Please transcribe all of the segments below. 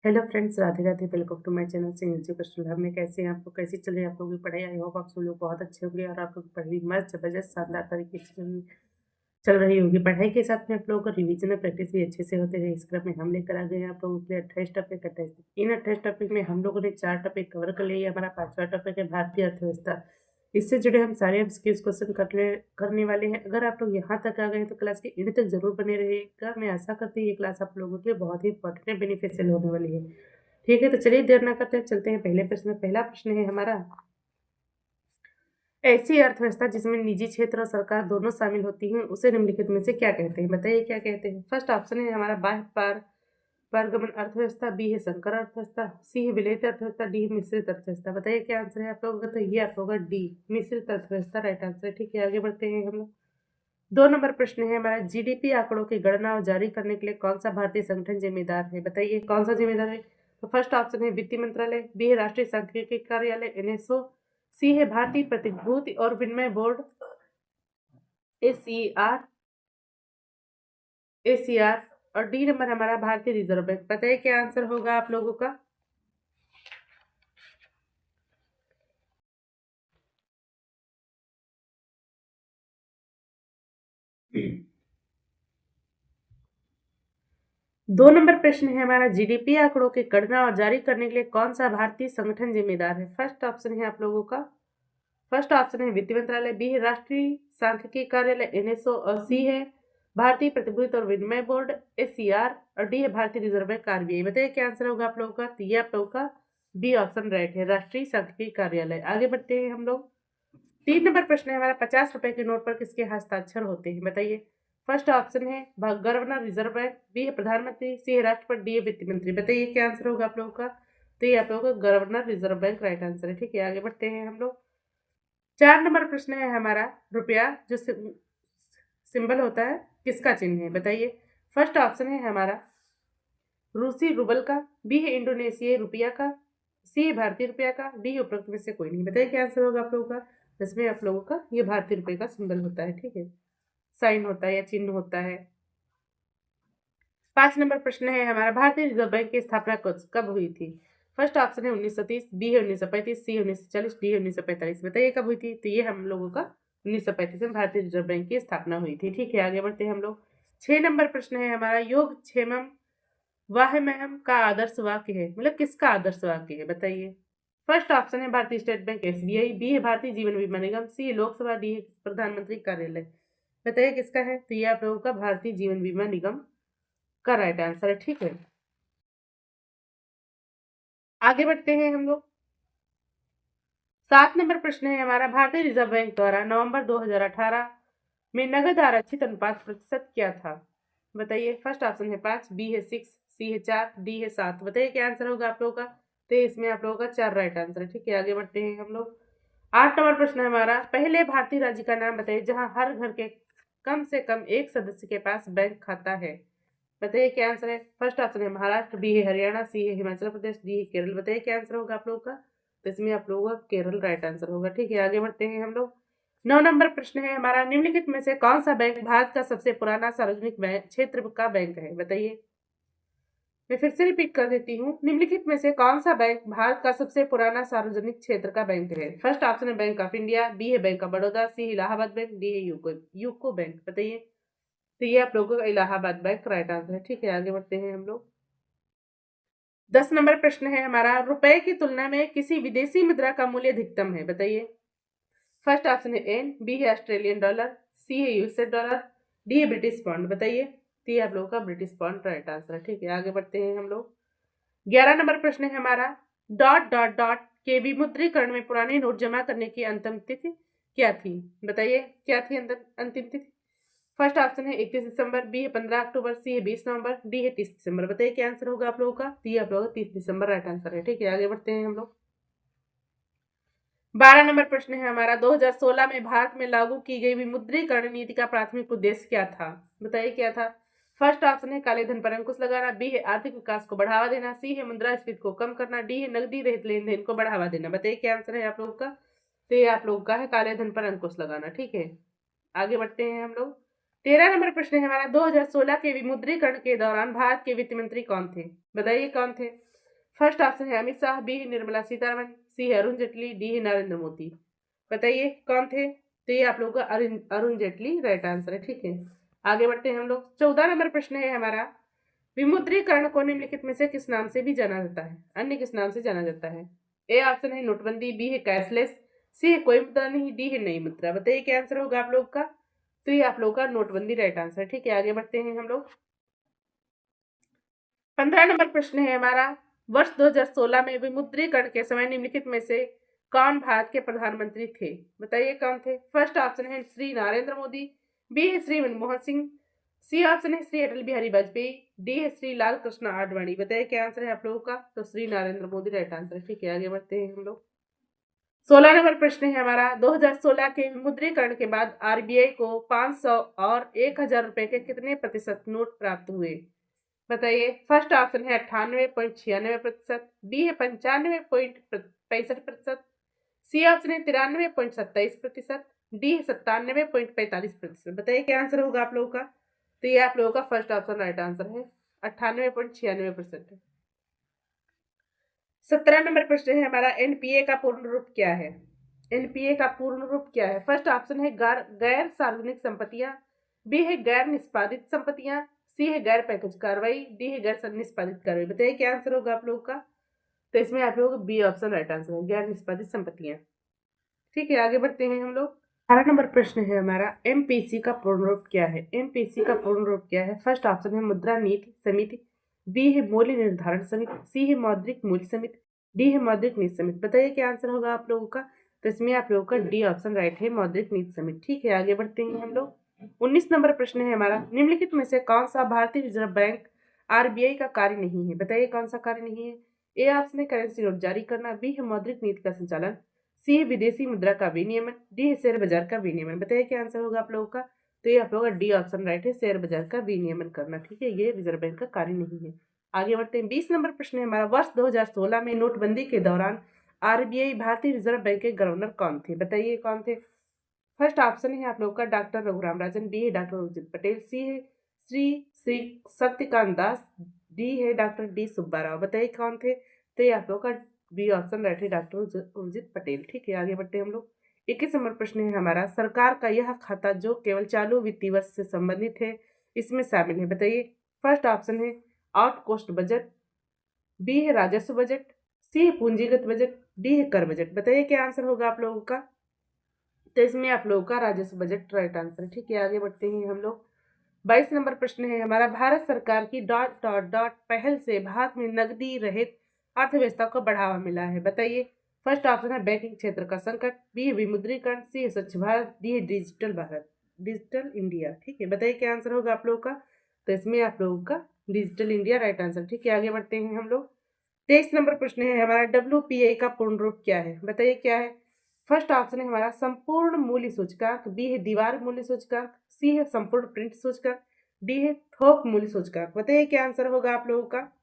Hello friends, Radhe Radhe. Welcome to my channel से educational hub में। कैसे हैं आप लोग? कैसी चल रही है आप लोगों की पढ़ाई? आई होप आप सब लोग बहुत अच्छे होंगे और आप लोग की पढ़ाई मस्त जबरदस्त शानदार तरीके से चल रही होगी। पढ़ाई के साथ में आप लोगों का रिवीजन और प्रैक्टिस भी अच्छे से होते हैं। इस क्रम में हम लेकर आ गए हैं आप लोगों के लिए 28 टॉपिक। इन 28 टॉपिक में हम लोगों ने 4 टॉपिक कवर कर लिए। हमारा 5वां टॉपिक है भारतीय अर्थव्यवस्था। इससे जुड़े हम सारे हम स्किल्स क्वेश्चन करने वाले हैं। अगर आप लोग यहाँ तक आ गए हैं तो क्लास के एंड तक जरूर बने रहिएगा। मैं आशा करती हूँ ये क्लास आप लोगों के लिए बहुत ही इंपॉर्टेंट है, बेनिफिशियल होने वाली है। ठीक है, तो चलिए देर ना करते हैं, चलते हैं पहले प्रश्न में। पहला प्रश्न है हमारा, ऐसी अर्थव्यवस्था जिसमें निजी क्षेत्र और सरकार दोनों शामिल होती हैं उसे निम्नलिखित में से क्या कहते हैं? बताइए क्या कहते हैं। फर्स्ट ऑप्शन है हमारा बाह्य पारगमन अर्थव्यवस्था, बी है संकर अर्थव्यवस्था, सी है विलयित अर्थव्यवस्था, डी है मिश्रित अर्थव्यवस्था। बताइए क्या आंसर है आप लोगों का? तो ये आप लोगों का डी, मिश्रित अर्थव्यवस्था राइट आंसर है। ठीक है, आगे बढ़ते हैं हम लोग। 2 नंबर प्रश्न है हमारा, जीडीपी आंकड़ों की गणना और जारी करने के लिए कौन सा भारतीय संगठन जिम्मेदार है? बताइए कौन सा जिम्मेदार है। तो फर्स्ट ऑप्शन है वित्त मंत्रालय, बी है राष्ट्रीय सांख्यिकी कार्यालय एनएसओ, सी है भारतीय प्रतिभूति और विनिमय बोर्ड एसीआर एसीआर, और डी नंबर हमारा भारतीय रिजर्व बैंक। बताइए क्या आंसर होगा आप लोगों का। दो नंबर प्रश्न है हमारा, जीडीपी आंकड़ों की गणना और जारी करने के लिए कौन सा भारतीय संगठन जिम्मेदार है? फर्स्ट ऑप्शन है आप लोगों का, फर्स्ट ऑप्शन है वित्त मंत्रालय, बी है राष्ट्रीय सांख्यिकी कार्यालय एनएसओ, और सी है भारतीय प्रतिभूति और विनिमय बोर्ड एसीआर, और डी है भारतीय रिजर्व बैंक आरबीआई। बताइए क्या आंसर होगा आप लोगों का। तो ये आप लोगों का बी ऑप्शन राइट है, राष्ट्रीय सांख्यिकी कार्यालय। आगे बढ़ते हैं हम लोग। 3 नंबर प्रश्न है हमारा, 50 रुपए के नोट पर किसके हस्ताक्षर होते हैं? बताइए। फर्स्ट ऑप्शन है गवर्नर रिजर्व बैंक, बी है प्रधानमंत्री, सी है राष्ट्रपति, डी है वित्त मंत्री। बताइए क्या आंसर होगा आप लोगों का। तो ये आप लोगों का governor reserve bank right answer है। ठीक है, आगे बढ़ते हैं हम लोग। 4 नंबर प्रश्न है हमारा, रुपया जो सिंबल होता है किसका चिन्ह है? बताइए। फर्स्ट ऑप्शन है हमारा रूसी रूबल का, बी है इंडोनेशियाई रुपया का, सी है भारतीय रुपया का, डी है उपरोक्त में से कोई नहीं। बताइए क्या आंसर होगा आप लोगों का। इसमें आप लोगों का ये भारतीय रुपये का सिंबल होता है। ठीक है, साइन होता है या चिन्ह होता है। 5 नंबर प्रश्न है हमारा, भारतीय रिजर्व बैंक की स्थापना कब हुई थी? फर्स्ट ऑप्शन है 1930, बी है 1935, सी है 1940, डी है 1945। बताइए कब हुई थी। तो ये हम लोगों का 1935 में भारतीय रिजर्व बैंक की स्थापना हुई थी। ठीक है, आगे बढ़ते हैं हम लोग। 6 नंबर प्रश्न है हमारा, योग क्षेमम वाहमहम का आदर्श वाक्य है, मतलब किसका आदर्श वाक्य है? बताइए। फर्स्ट ऑप्शन है भारतीय स्टेट बैंक एसबीआई, बी है भारतीय जीवन बीमा निगम, सी है लोकसभा, डी है प्रधानमंत्री कार्यालय। बताइए किसका है। तो ये आप लोगों का भारतीय जीवन बीमा निगम का राइट आंसर है। ठीक है, आगे बढ़ते हैं हम लोग। 7 नंबर प्रश्न है हमारा, भारतीय रिजर्व बैंक द्वारा नवंबर 2018 में नगद आरक्षित अनुपात प्रतिशत क्या था? बताइए। फर्स्ट ऑप्शन है 5, बी है 6, सी है 4, डी है 7। बताइए क्या आंसर होगा आप लोगों का। तो इसमें आप लोगों का 4 राइट आंसर है। ठीक है, आगे बढ़ते हैं हम लोग। 8 नंबर प्रश्न है हमारा, पहले भारतीय राज्य का नाम बताइए जहां हर घर के कम से कम एक सदस्य के पास बैंक खाता है। बताइए क्या आंसर है। फर्स्ट ऑप्शन है महाराष्ट्र, बी है हरियाणा, सी है हिमाचल प्रदेश, डी है केरल। बताइए क्या आंसर होगा आप लोगों का। तो इसमें आप लोगों का केरल राइट आंसर होगा। ठीक है, आगे बढ़ते हैं हम लोग। 9 नंबर प्रश्न है हमारा, निम्नलिखित में से कौन सा बैंक भारत का सबसे पुराना सार्वजनिक क्षेत्र का बैंक है? बताइए। मैं फिर से रिपीट कर देती हूँ, निम्नलिखित में से कौन सा बैंक भारत का सबसे पुराना सार्वजनिक क्षेत्र का बैंक है? फर्स्ट ऑप्शन है बैंक ऑफ इंडिया, बी है bank of Baroda, C Allahabad bank, D है यूको यूको बैंक। बताइए। तो ये आप लोगों का इलाहाबाद बैंक राइट आंसर है। ठीक है, आगे बढ़ते हैं हम लोग। 10 नंबर प्रश्न है हमारा, रुपए की तुलना में किसी विदेशी मुद्रा का मूल्य अधिकतम है? बताइए। फर्स्ट ऑप्शन है एन, बी है ऑस्ट्रेलियन डॉलर, सी है यूएसए डॉलर, डी है ब्रिटिश पाउंड। बताइए। तो ये आप लोगों का ब्रिटिश पाउंड राइट आंसर है। ठीक है, आगे बढ़ते हैं हम लोग। 11 नंबर प्रश्न है हमारा, डॉट डॉट डॉट के विमुद्रीकरण में पुराने नोट जमा करने की अंतिम तिथि क्या थी? बताइए क्या थी अंतिम तिथि। फर्स्ट ऑप्शन है 31 दिसंबर, बी है 15 अक्टूबर, सी है 20 नवंबर, डी है 30 दिसंबर। बताइए क्या आंसर होगा आप लोगों का। तो ये आप लोगों का 30 दिसंबर राइट आंसर है। ठीक है, आगे बढ़ते हैं हम लोग। 12 नंबर प्रश्न है हमारा, 2016 में भारत में लागू की गई विमुद्रीकरण नीति का प्राथमिक उद्देश्य क्या था? बताइए क्या था। फर्स्ट ऑप्शन है काले धन पर अंकुश लगाना, बी है आर्थिक विकास को बढ़ावा देना, सी है मुद्रास्फीति को कम करना, डी है नकदी रहित लेन देन को बढ़ावा देना। बताइए क्या आंसर है आप लोगों का। तो ये आप लोगों का है काले धन पर अंकुश लगाना। ठीक है, आगे बढ़ते हैं हम लोग। 13 नंबर प्रश्न है हमारा, 2016 के विमुद्रीकरण के दौरान भारत के वित्त मंत्री कौन थे? बताइए कौन थे? फर्स्ट ऑप्शन है अमित शाह, बी है निर्मला सीतारमण, सी है अरुण जेटली, डी है नरेंद्र मोदी। बताइए कौन थे? तो ये आप लोगों का अरुण जेटली राइट आंसर है। ठीक है, आगे बढ़ते हैं हम लोग। 14 नंबर प्रश्न है हमारा, विमुद्रीकरण को निम्नलिखित में से किस नाम से भी जाना जाता है? अन्य किस नाम से जाना जाता है? ए ऑप्शन है नोटबंदी, बी है कैशलेस, सी है कोई मुद्रा नहीं, डी है नई मुद्रा। बताइए क्या आंसर होगा आप लोग का? तो ये आप लोग का नोटबंदी राइट आंसर। ठीक है, आगे बढ़ते हैं हम लोग। 15 नंबर प्रश्न है हमारा, वर्ष 2016 में विमुद्रीकरण के समय निम्नलिखित में से कौन भारत के प्रधानमंत्री थे? बताइए कौन थे? फर्स्ट ऑप्शन है श्री नरेंद्र मोदी, बी है श्री मनमोहन सिंह, सी ऑप्शन है श्री अटल बिहारी वाजपेयी, डी है श्री लाल कृष्ण आडवाणी। बताइए क्या आंसर है आप लोगों का? तो श्री नरेंद्र मोदी राइट आंसर है। ठीक है, आगे बढ़ते हैं हम लोग। 16 नंबर प्रश्न है हमारा, 2016 के विमुद्रीकरण के बाद आरबीआई को 500 और 1000 रुपए के कितने प्रतिशत नोट प्राप्त हुए? बताइए। फर्स्ट ऑप्शन है 98.96%, बी है 95.65%, सी ऑप्शन है 93.27%, डी है 97.45%। बताइए क्या आंसर होगा आप लोगों का? तो ये आप लोगों का फर्स्ट ऑप्शन राइट आंसर है, 98.96%। 17 नंबर प्रश्न है हमारा, एनपीए का पूर्ण रूप क्या है? एनपीए का पूर्ण रूप क्या है? फर्स्ट ऑप्शन है गैर सार्वजनिक संपत्तियां, बी है गैर निष्पादित संपत्तियां, सी है गैर पैकेज कार्रवाई, डी है गैर निष्पादित कार्रवाई। बताइए क्या आंसर होगा आप लोगों का? तो इसमें आप लोगों का बी ऑप्शन राइट आंसर है, गैर निष्पादित संपत्तियां। ठीक है, आगे बढ़ते हैं हम लोग। 18 नंबर प्रश्न है हमारा, एमपीसी का पूर्ण रूप क्या है? एमपीसी का पूर्ण रूप क्या है? फर्स्ट ऑप्शन है मुद्रा नीति समिति, बी है मूल्य निर्धारण समिति, सी है मौद्रिक मूल्य समिति, डी है मौद्रिक नीति समिति। बताइए क्या आंसर होगा आप लोगों का? तो इसमें आप लोगों का डी ऑप्शन राइट है, मौद्रिक नीति समिति। ठीक है, आगे बढ़ते हैं हम लोग। 19 नंबर प्रश्न है हमारा, निम्नलिखित में से कौन सा भारतीय रिजर्व बैंक आरबीआई का कार्य नहीं है? बताइए कौन सा कार्य नहीं है? ए ऑप्शन है करेंसी नोट जारी करना, बी है मौद्रिक नीति का संचालन, सी है विदेशी मुद्रा का विनियमन, डी है शेयर बाजार का विनियमन। बताइए क्या आंसर होगा आप लोगों का? तो ये आप लोगों का डी ऑप्शन राइट है, शेयर बाजार का विनियमन करना। ठीक है, ये रिजर्व बैंक का कार्य नहीं है। आगे बढ़ते हैं। 20 नंबर प्रश्न है हमारा, वर्ष 2016 में नोटबंदी के दौरान आरबीआई भारतीय रिजर्व बैंक के गवर्नर कौन थे? बताइए कौन थे? फर्स्ट ऑप्शन है आप लोगों का डॉक्टर रघुराम राजन, बी है डॉक्टर उर्जित पटेल, सी है श्री श्री सत्यकांत दास, डी है डॉक्टर डी सुब्बा राव। बताइए कौन थे? तो ये आप लोगों का बी ऑप्शन राइट है, डॉक्टर उर्जित पटेल। ठीक है, आगे बढ़ते हैं हम लोग। 21 नंबर प्रश्न है हमारा, सरकार का यह खाता जो केवल चालू वित्तीय वर्ष से संबंधित है इसमें शामिल है? बताइए। फर्स्ट ऑप्शन है आउट कोस्ट बजट, बी है राजस्व बजट, सी है पूंजीगत बजट, डी है कर बजट। बताइए क्या आंसर होगा आप लोगों का? तो इसमें आप लोगों का राजस्व बजट राइट आंसर है। ठीक है, आगे बढ़ते हैं हम लोग। 22 नंबर प्रश्न है हमारा, भारत सरकार की डॉट डॉट डॉट पहल से भारत में नकदी रहित अर्थव्यवस्था को बढ़ावा मिला है? बताइए। फर्स्ट ऑप्शन है बैंकिंग क्षेत्र का संकट, बी है विमुद्रीकरण, सी है स्वच्छ भारत, डी है डिजिटल भारत, डिजिटल इंडिया। ठीक है, बताइए क्या आंसर होगा आप लोगों का? तो इसमें आप लोगों का डिजिटल इंडिया राइट आंसर। ठीक है, आगे बढ़ते हैं हम लोग। 23 नंबर प्रश्न है हमारा, डब्ल्यूपीआई का पूर्ण रूप क्या है? बताइए क्या है? फर्स्ट ऑप्शन है हमारा संपूर्ण मूल्य सूचकांक, बी है दीवार मूल्य सूचकांक, सी है संपूर्ण प्रिंट सूचकांक, डी है थोक मूल्य सूचकांक। बताइए क्या आंसर होगा आप लोगों का?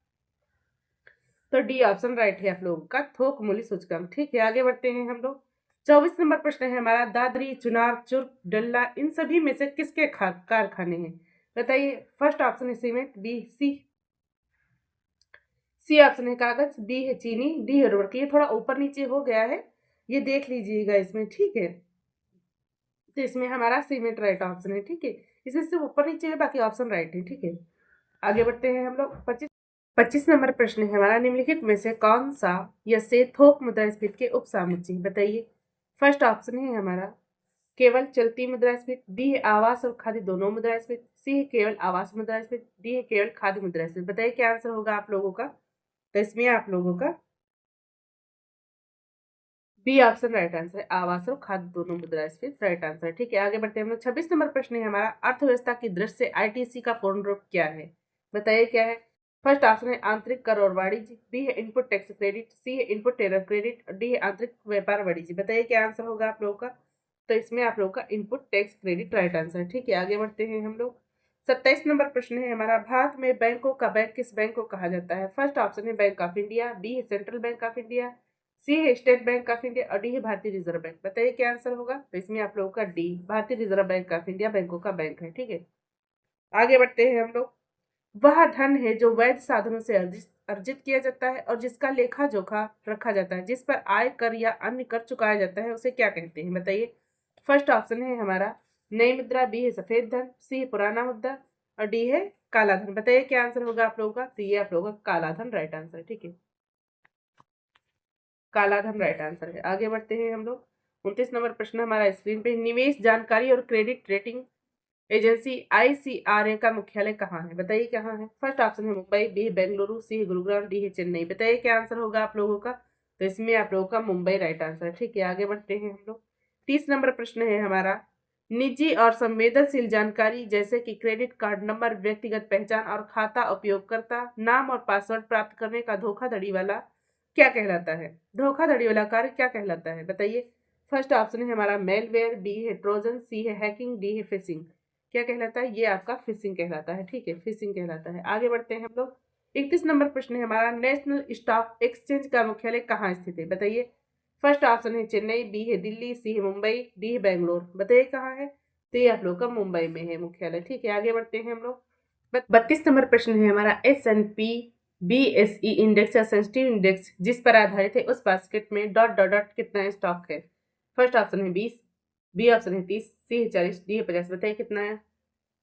तो डी ऑप्शन राइट है आप लोगों का, थोक मूल्य सूचकांक। ठीक है, आगे बढ़ते हैं हम लोग। 24 नंबर प्रश्न है हमारा, दादरी चुनार चुर्क डल्ला इन सभी में से किसके कारखाने हैं? बताइए। फर्स्ट ऑप्शन है सीमेंट, बी सी ऑप्शन है कागज, डी है चीनी, डी है रबड़। ये थोड़ा ऊपर नीचे हो गया है, ये देख लीजिएगा इसमें। ठीक है, तो इसमें हमारा सीमेंट राइट ऑप्शन है। ठीक है, इसमें सिर्फ ऊपर नीचे है, बाकी ऑप्शन राइट है। ठीक है, आगे बढ़ते हैं हम लोग। 25 नंबर प्रश्न है हमारा, निम्नलिखित में से कौन सा यह से थोक मुद्रास्फीति के उपसामुच्चय? बताइए। फर्स्ट ऑप्शन है हमारा केवल चलती मुद्रास्फीति, बी है आवास और खाद्य दोनों मुद्रास्फीति, सी है केवल आवास मुद्रास्फीति, डी है केवल खाद्य मुद्रास्फीति। बताइए क्या आंसर होगा आप लोगों का? तो इसमें आप लोगों का बी ऑप्शन राइट आंसर है, आवास और खाद्य दोनों मुद्रास्फीति राइट आंसर। ठीक है, आगे बढ़ते हैं हम लोग। 26 नंबर प्रश्न है हमारा, अर्थव्यवस्था की दृष्टि से आईटीसी का पूर्ण रूप क्या है? बताइए क्या है? फर्स्ट ऑप्शन है आंतरिक कर और वाणिज्य, बी है इनपुट टैक्स क्रेडिट, सी है इनपुट टेरर क्रेडिट, डी है आंतरिक व्यापार वाणिज्य। बताइए क्या आंसर होगा आप लोगों का? तो इसमें आप लोगों का input tax credit right answer है। ठीक है, आगे बढ़ते हैं हम लोग। 27 नंबर प्रश्न है हमारा, भारत में बैंकों का बैंक किस बैंक को कहा जाता है? फर्स्ट ऑप्शन है बैंक ऑफ इंडिया, बी है सेंट्रल बैंक ऑफ इंडिया, सी है स्टेट बैंक ऑफ इंडिया और डी है भारतीय रिजर्व बैंक। बताइए क्या आंसर होगा? तो इसमें आप लोगों का डी, भारतीय रिजर्व बैंक ऑफ इंडिया बैंकों का बैंक है। ठीक है, आगे बढ़ते हैं हम लोग। वह धन है जो वैध साधनों से अर्जित अर्जित किया जाता है और जिसका लेखा जोखा रखा जाता है, जिस पर आय कर या अन्य कर चुकाया जाता है, उसे क्या कहते हैं बताइए। फर्स्ट ऑप्शन है हमारा नई मुद्रा, बी है सफेद धन, सी है पुराना मुद्रा और डी है काला धन। बताइए क्या आंसर होगा आप लोगों का। तो ये आप लोगों का काला धन राइट आंसर है। ठीक है, काला धन राइट आंसर है। आगे बढ़ते हैं हम लोग। 29 नंबर प्रश्न हमारा स्क्रीन पे। निवेश जानकारी और क्रेडिट रेटिंग एजेंसी आईसीआरए का मुख्यालय कहाँ है बताइए कहाँ है। फर्स्ट ऑप्शन है मुंबई, बी है बेंगलुरु, सी है गुरुग्राम, डी है चेन्नई। बताइए क्या आंसर होगा आप लोगों का। तो इसमें आप लोगों का मुंबई राइट आंसर है। ठीक है, आगे बढ़ते हैं हम लोग। 30 नंबर प्रश्न है हमारा। निजी और संवेदनशील जानकारी जैसे कि क्रेडिट कार्ड नंबर, व्यक्तिगत पहचान और खाता उपयोगकर्ता नाम और पासवर्ड प्राप्त करने का धोखाधड़ी वाला क्या कहलाता है। धोखाधड़ी वाला कार्य क्या कहलाता है बताइए। फर्स्ट ऑप्शन है हमारा मेलवेयर, बी है ट्रोजन, सी है हैकिंग, डी है फिशिंग। क्या कहलाता है, ये आपका फिशिंग कहलाता है। ठीक है, फिशिंग कहलाता है। आगे बढ़ते हैं हम लोग। 31 नंबर प्रश्न है हमारा। नेशनल स्टॉक एक्सचेंज का मुख्यालय कहाँ स्थित है बताइए। फर्स्ट ऑप्शन है चेन्नई, बी है दिल्ली, सी है मुंबई, डी है बेंगलोर। बताइए कहाँ है। तो ये आप लोग का मुंबई में है मुख्यालय। ठीक है, आगे बढ़ते हैं हम लोग। 32 नंबर प्रश्न है हमारा। S&P BSE इंडेक्स या सेंसिटिव इंडेक्स जिस पर आधारित है उस बास्केट में डॉट डॉट डॉट कितना स्टॉक है। फर्स्ट ऑप्शन है 20, बी ऑप्शन है 30, सी है 40, डी है 50। बताइए कितना है,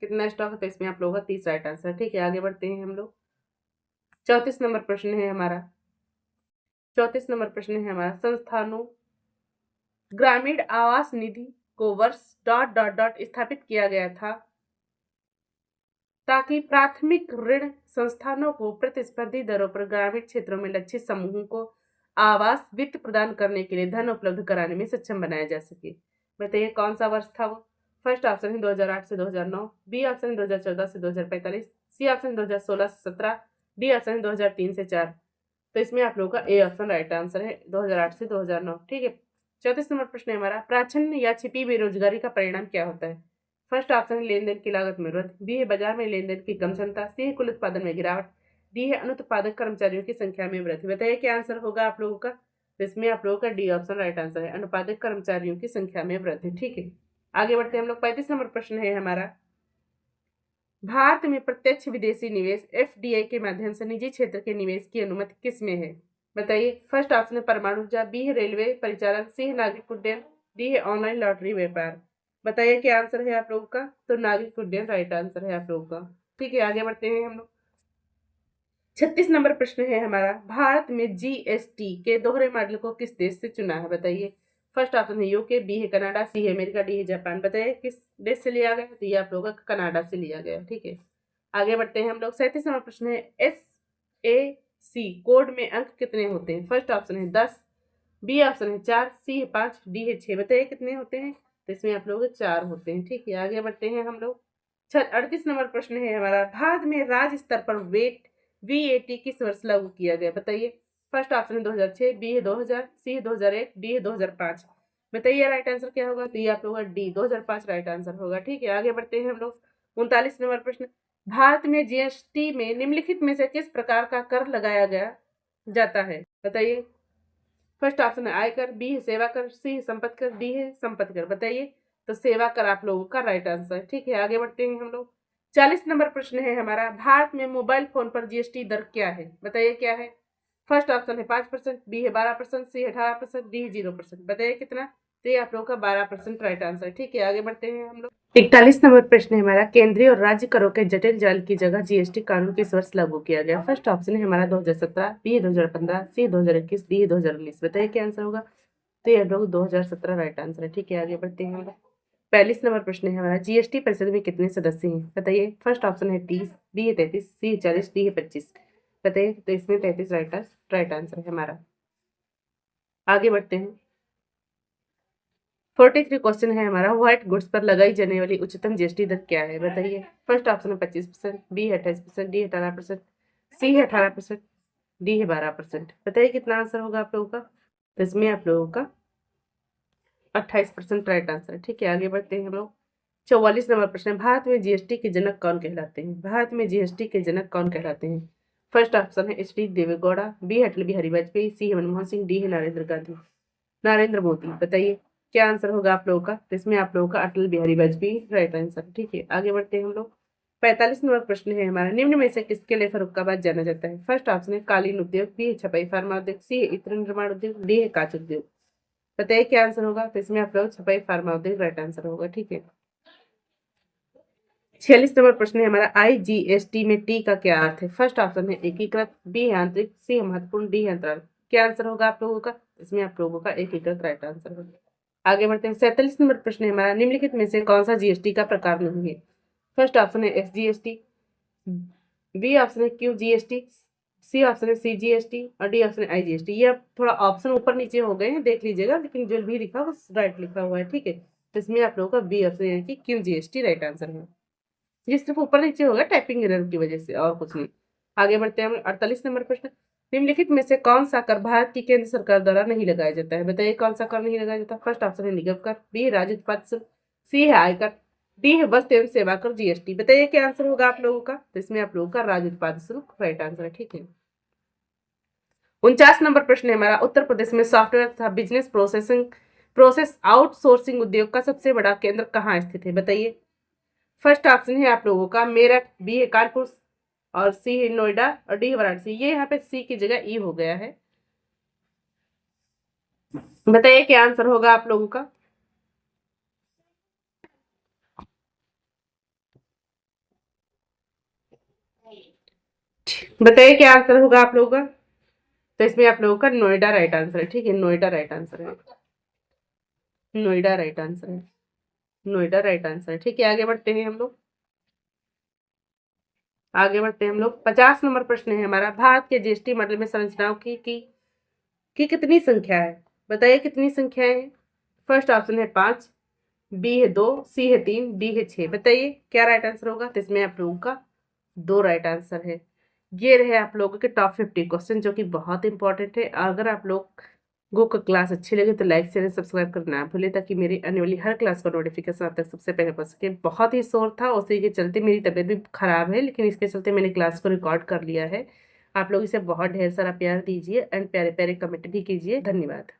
कितना स्टॉक है। तो इसमें आप लोगों का 30 राइट आंसर। ठीक है, आगे बढ़ते हैं हम लोग। 34 नंबर प्रश्न है हमारा। 34 नंबर प्रश्न है हमारा। संस्थानों ग्रामीण आवास निधि को वर्ष डॉट डॉट डॉट स्थापित किया गया था ताकि प्राथमिक ऋण संस्थानों को प्रतिस्पर्धी दरों पर ग्रामीण क्षेत्रों में लक्षित समूहों को आवास वित्त प्रदान करने के लिए धन उपलब्ध कराने में सक्षम बनाया जा सके। बताइए कौन सा वर्ष था वो। फर्स्ट ऑप्शन है 2008 से 2009, बी ऑप्शन है 2014 से 2045, सी ऑप्शन 2016 से 17, डी ऑप्शन है 2003 से 4। तो इसमें आप लोगों का ए ऑप्शन राइट आंसर है, 2008 से 2009। ठीक है, 34 नंबर प्रश्न है हमारा। प्राचीन या छिपी बेरोजगारी का परिणाम क्या होता है। फर्स्ट ऑप्शन है लेन देन की लागत में वृद्धि, बी है बाजार में लेन देन की कम क्षमता, सी है कुल उत्पादन में गिरावट, डी है अनुत्पादक कर्मचारियों की संख्या में वृद्धि। बताइए क्या आंसर होगा आप लोगों का। तो इसमें आप लोगों का डी ऑप्शन राइट आंसर है, अनुत्पादक कर्मचारियों की संख्या में वृद्धि। ठीक है, आगे बढ़ते हैं हम लोग। 35 नंबर प्रश्न है हमारा। भारत में प्रत्यक्ष विदेशी निवेश एफडीआई के माध्यम से निजी क्षेत्र के निवेश की अनुमति किस में है बताइए। फर्स्ट ऑप्शन है परमाणु ऊर्जा, बी है रेलवे परिचालन, सी है नागरिक उड्डयन, डी है ऑनलाइन लॉटरी व्यापार। बताइए क्या आंसर है आप लोगों का। तो नागरिक उड्डयन राइट आंसर है आप लोगों का। ठीक है, आगे बढ़ते हैं हम लोग। 36 नंबर प्रश्न है हमारा। भारत में जीएसटी के दोहरे मॉडल को किस देश से चुना है बताइए। फर्स्ट ऑप्शन है यूके, बी है कनाडा, सी है अमेरिका, डी है जापान। बताइए किस देश से लिया गया। तो ये आप लोगों का कनाडा से लिया गया। ठीक है, आगे बढ़ते हैं हम लोग। 37 नंबर प्रश्न है। SAC कोड में अंक कितने होते हैं। फर्स्ट ऑप्शन है 10, बी ऑप्शन है 4, सी है 5, डी है 6। बताइए कितने होते हैं। तो इसमें आप लोग 4 होते हैं। ठीक है, आगे बढ़ते हैं हम लोग। 38 नंबर प्रश्न है हमारा। भारत में राज्य स्तर पर VAT किस वर्ष लागू किया गया बताइए। फर्स्ट ऑप्शन है 2006, बी है 2000, सी है 2001, डी है 2005। बताइए राइट आंसर क्या होगा। तो ये आप लोगों का डी 2005 राइट आंसर होगा। ठीक है, आगे बढ़ते हैं हम लोग। 39 नंबर प्रश्न। भारत में जीएसटी में निम्नलिखित में से किस प्रकार का कर लगाया गया जाता है बताइए। फर्स्ट ऑप्शन है आयकर, बी है सेवा कर, सी है संपत्ति कर, डी है संपत्ति कर। बताइए। तो सेवा कर आप लोगों का राइट आंसर है। ठीक है, आगे बढ़ते हैं हम लोग। 40 नंबर प्रश्न है हमारा। भारत में मोबाइल फोन पर जीएसटी दर क्या है बताइए क्या है। फर्स्ट ऑप्शन है 5%, बी है 12%, सी है 18%, डी है 0%। बताइए कितना। तो ये आप लोगों का 12% राइट आंसर है। ठीक है, आगे बढ़ते हैं हम लोग। 41 नंबर प्रश्न है हमारा। केंद्रीय और राज्य करों के जटिल जाल की जगह जीएसटी कानून किस वर्ष लागू किया गया। फर्स्ट ऑप्शन है हमारा 2017, बी है 2015, सी है 2021, डी है 2019। बताइए क्या आंसर होगा। तो ये लोग 2017 राइट आंसर है। ठीक है, आगे बढ़ते हैं हम लोग। 42 नंबर प्रश्न है हमारा। जीएसटी परिषद में कितने सदस्य हैं बताइए। फर्स्ट ऑप्शन है 30, बी है 33, सी है 40, डी है 25। बताइए। तो इसमें 33 राइट आंसर है हमारा। आगे बढ़ते हैं। 43 क्वेश्चन है हमारा। व्हाइट गुड्स पर लगाई जाने वाली उच्चतम जीएसटी दर क्या है बताइए। फर्स्ट ऑप्शन है 25%, बी है 28%, डी है 18%, सी है 18%, डी है 12%। बताइए कितना आंसर होगा आप लोगों का। तो इसमें आप लोगों का 28% राइट आंसर है। ठीक है, आगे बढ़ते हैं हम लोग। 44 नंबर प्रश्न है। भारत में जीएसटी के जनक कौन कहलाते हैं। भारत में जीएसटी के जनक कौन कहलाते हैं। फर्स्ट ऑप्शन है एच डी देवेगौड़ा, बी है अटल बिहारी वाजपेयी, सी है मनमोहन सिंह, डी है नरेंद्र मोदी। बताइए क्या आंसर होगा आप लोगों का। तो इसमें आप लोगों का अटल बिहारी वाजपेयी राइट आंसर। ठीक है, आगे बढ़ते हैं हम लोग। 45 नंबर प्रश्न है हमारा, निम्न में से किसके लिए फर्रुखाबाद जाना जाता है? फर्स्ट ऑप्शन है कालीन उद्योग, बी है छपाई फार्मा उद्योग, सी है इत्र निर्माण उद्योग, डी है कांच उद्योग। बताइए क्या आंसर होगा? तो इसमें आप लोग छपाई फार्मा उद्योग राइट आंसर होगा। ठीक है। 46 नंबर प्रश्न है हमारा, IGST में टी का क्या अर्थ है? फर्स्ट ऑप्शन है एकीकृत, बी है आंतरिक, सी है महत्वपूर्ण, डी है अंतराल। क्या आंसर होगा आप लोगों का? इसमें आप लोगों का एकीकृत राइट आंसर होगा। आगे बढ़ते हैं। 47 नंबर प्रश्न है हमारा, निम्नलिखित में से कौन सा जीएसटी का प्रकार नहीं है? फर्स्ट ऑप्शन है SGST, बी ऑप्शन है QGST, सी ऑप्शन है CGST और डी ऑप्शन है IGST। ये अब थोड़ा ऑप्शन ऊपर नीचे हो गए हैं, देख लीजिएगा, लेकिन जो भी लिखा वो राइट लिखा हुआ है। ठीक है, तो इसमें आप लोगों का बी ऑप्शन यानी कि QGST राइट आंसर है। ये सिर्फ ऊपर नीचे होगा टाइपिंग एरर की वजह से, और कुछ नहीं। आगे बढ़ते हैं हम 48 नंबर प्रश्न, निम्नलिखित में से कौन सा कर भारत की केंद्र सरकार द्वारा नहीं लगाया जाता है? बताइए कौन सा कर नहीं लगाया जाता? फर्स्ट ऑप्शन है निगम कर, बी है राज्य उत्पाद शुल्क, सी है आयकर, डी है वस्तु एवं सेवा कर GST। बताइए क्या आंसर होगा आप लोगों का? तो इसमें आप लोगों का राज्य उत्पाद शुल्क राइट आंसर है। ठीक है। 49 नंबर प्रश्न है हमारा, उत्तर प्रदेश में सॉफ्टवेयर तथा बिजनेस प्रोसेस आउटसोर्सिंग उद्योग का सबसे बड़ा केंद्र कहाँ स्थित है? बताइए। फर्स्ट ऑप्शन है आप लोगों का मेरठ, बी है कानपुर और सी है नोएडा और डी है वाराणसी। ये यहाँ पे सी की जगह ई हो गया है। बताइए क्या आंसर होगा आप लोगों का? बताइए क्या आंसर होगा आप लोगों का? तो इसमें आप लोगों का नोएडा राइट आंसर है। ठीक है, नोएडा राइट आंसर है। नोएडा राइट आंसर है। नोएडा राइट आंसर है। ठीक है, आगे बढ़ते हैं हम लोग। आगे बढ़ते हैं हम लोग। 50 नंबर प्रश्न है हमारा, भारत के जीएसटी मॉडल में संरचनाओं की कितनी संख्या है? बताइए कितनी संख्या है? फर्स्ट ऑप्शन है 5, बी है 2, सी है 3, डी है 6। बताइए क्या राइट आंसर होगा? तो इसमें आप लोगों का 2 राइट आंसर है। ये रहे आप लोगों के टॉप 50 क्वेश्चन, जो कि बहुत इंपॉर्टेंट है। अगर आप लोगों को क्लास अच्छी लगे तो लाइक शेयर सब्सक्राइब करना ना भूलें, ताकि मेरी आने वाली हर क्लास का नोटिफिकेशन आप तक सबसे पहले पहुंच सके। बहुत ही शोर था, उसी के चलते मेरी तबीयत भी खराब है, लेकिन इसके चलते मैंने क्लास को रिकॉर्ड कर लिया है। आप लोग इसे बहुत ढेर सारा प्यार दीजिए एंड प्यारे प्यारे कमेंट भी कीजिए। धन्यवाद।